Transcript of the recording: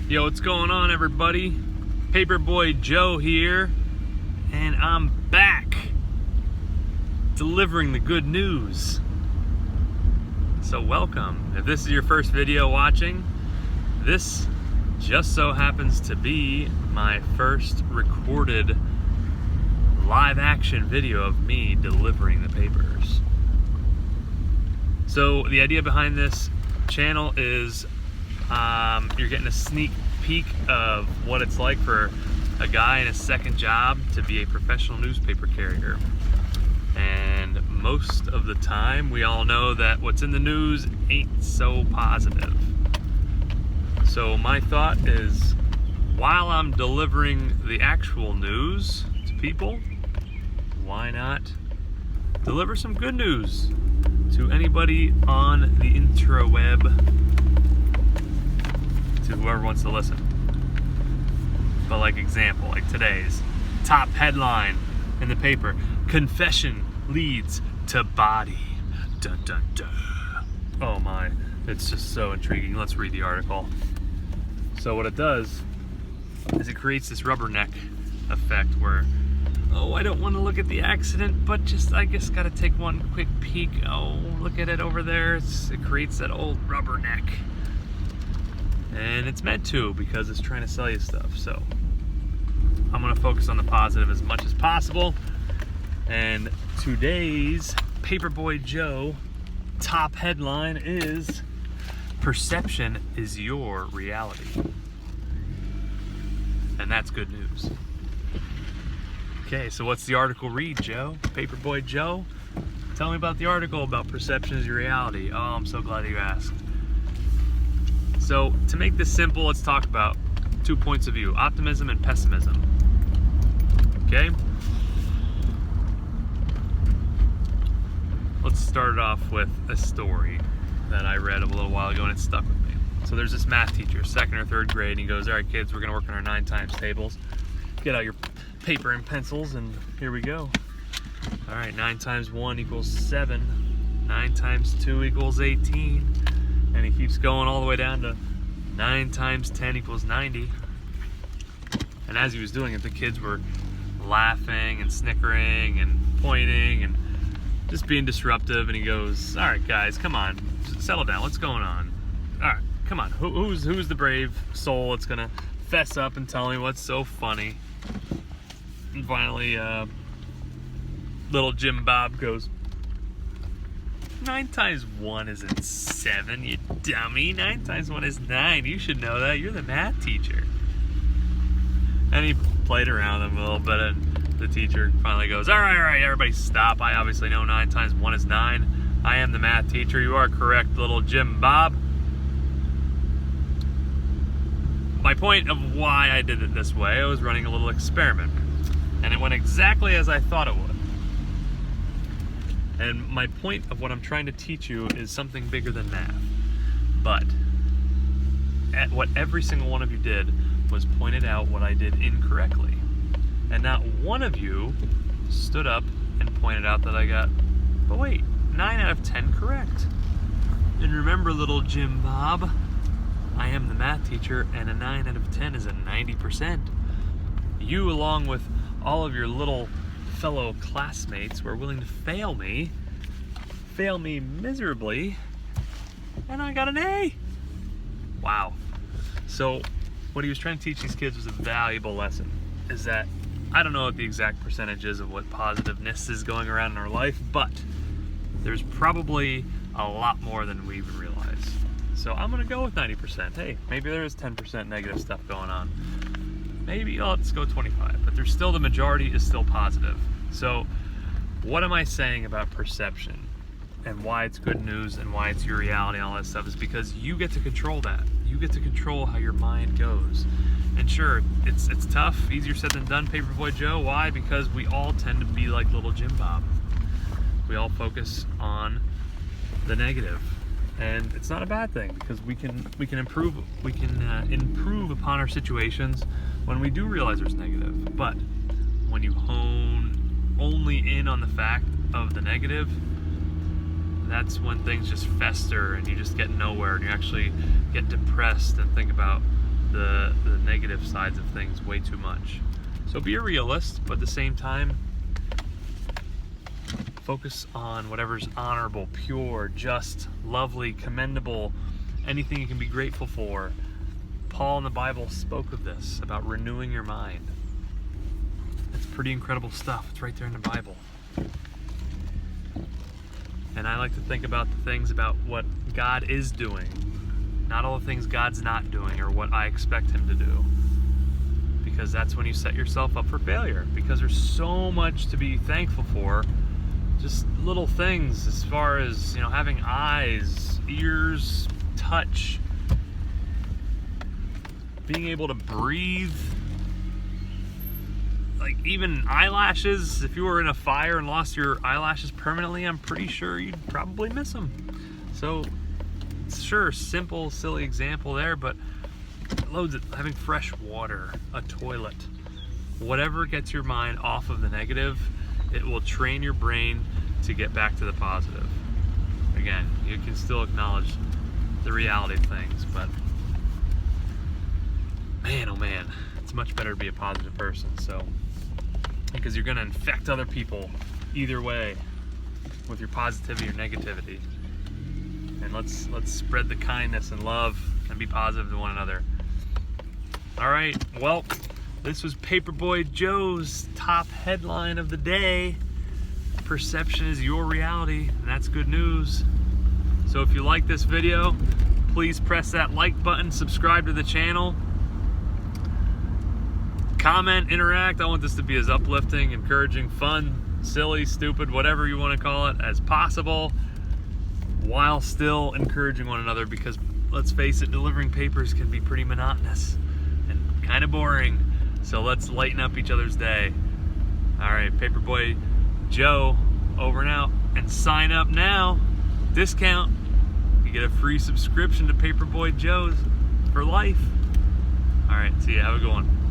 Yo, what's going on, everybody? Paperboy Joe here, and I'm back delivering the good news. So welcome. If this is your first video watching, this just so happens to be my first recorded live action video of me delivering the papers. So the idea behind this channel is you're getting a sneak peek of what it's like for a guy in his second job to be a professional newspaper carrier. And most of the time, we all know that what's in the news ain't so positive. So my thought is, while I'm delivering the actual news to people, why not deliver some good news to anybody on the intraweb, to whoever wants to listen. But like example, like today's top headline in the paper: confession leads to body. Dun dun dun. Oh my, it's just so intriguing. Let's read the article. So what it does is it creates this rubberneck effect where, oh, I don't want to look at the accident, but I guess gotta take one quick peek. Oh, look at it over there. It creates that old rubberneck. And it's meant to, because it's trying to sell you stuff. So I'm gonna focus on the positive as much as possible. And today's Paperboy Joe top headline is: perception is your reality. And that's good news. Okay, so what's the article read, Joe? Paperboy Joe? Tell me about the article about perception is your reality. Oh, I'm so glad you asked. So to make this simple, let's talk about 2 points of view: optimism and pessimism. Okay? Let's start off with a story that I read a little while ago and it stuck with me. So there's this math teacher, second or third grade, and he goes, all right, kids, we're gonna work on our 9 times tables. Get out your paper and pencils, and here we go. All right, 9 times 1 equals 7. 9 times 2 equals 18. And he keeps going all the way down to 9 times 10 equals 90. And as he was doing it, the kids were laughing and snickering and pointing and just being disruptive. And he goes, all right, guys, come on, settle down. What's going on? All right, come on. Who's the brave soul that's gonna fess up and tell me what's so funny? And finally, little Jim Bob goes, 9 times 1 isn't 7, you dummy. 9 times 1 is 9. You should know that. You're the math teacher. And he played around with him a little bit, and the teacher finally goes, all right, everybody stop. I obviously know 9 times 1 is 9. I am the math teacher. You are correct, little Jim Bob. My point of why I did it this way, I was running a little experiment. And it went exactly as I thought it would. And my point of what I'm trying to teach you is something bigger than math. But what every single one of you did was pointed out what I did incorrectly. And not one of you stood up and pointed out that I got, but wait, 9 out of 10 correct. And remember, little Jim Bob, I am the math teacher, and a 9 out of 10 is a 90%. You, along with all of your little fellow classmates, were willing to fail me miserably, and I got an A. Wow. So what he was trying to teach these kids was a valuable lesson, is that I don't know what the exact percentage is of what positiveness is going around in our life, but there's probably a lot more than we even realize. So I'm gonna go with 90%. Hey, maybe there is 10% negative stuff going on. Maybe let's go 25, but there's still, the majority is still positive. So what am I saying about perception and why it's good news and why it's your reality and all that stuff is because you get to control that. You get to control how your mind goes. And sure, it's tough, easier said than done, Paperboy Joe. Why? Because we all tend to be like little Jim Bob. We all focus on the negative. And it's not a bad thing, because we can improve upon our situations when we do realize there's negative. But when you hone only in on the fact of the negative, that's when things just fester and you just get nowhere, and you actually get depressed and think about the negative sides of things way too much. So be a realist, but at the same time, focus on whatever's honorable, pure, just, lovely, commendable, anything you can be grateful for. Paul in the Bible spoke of this, about renewing your mind. It's pretty incredible stuff. It's right there in the Bible. And I like to think about the things about what God is doing, not all the things God's not doing or what I expect him to do. Because that's when you set yourself up for failure. Because there's so much to be thankful for. Just little things as far as, having eyes, ears, touch, being able to breathe. Like even eyelashes, if you were in a fire and lost your eyelashes permanently, I'm pretty sure you'd probably miss them. So, sure, simple, silly example there, but loads of having fresh water, a toilet, whatever gets your mind off of the negative, it will train your brain to get back to the positive. Again, you can still acknowledge the reality of things, but man, oh man, it's much better to be a positive person. So, because you're going to infect other people either way with your positivity or negativity. And let's spread the kindness and love and be positive to one another. All right, well, this was Paperboy Joe's top headline of the day. Perception is your reality, and that's good news. So if you like this video, please press that like button, subscribe to the channel. Comment, interact. I want this to be as uplifting, encouraging, fun, silly, stupid, whatever you want to call it, as possible, while still encouraging one another, because let's face it, delivering papers can be pretty monotonous and kind of boring. So let's lighten up each other's day. All right, Paperboy Joe, over and out. And sign up now. Discount. You get a free subscription to Paperboy Joe's for life. All right, see ya. Have a good one.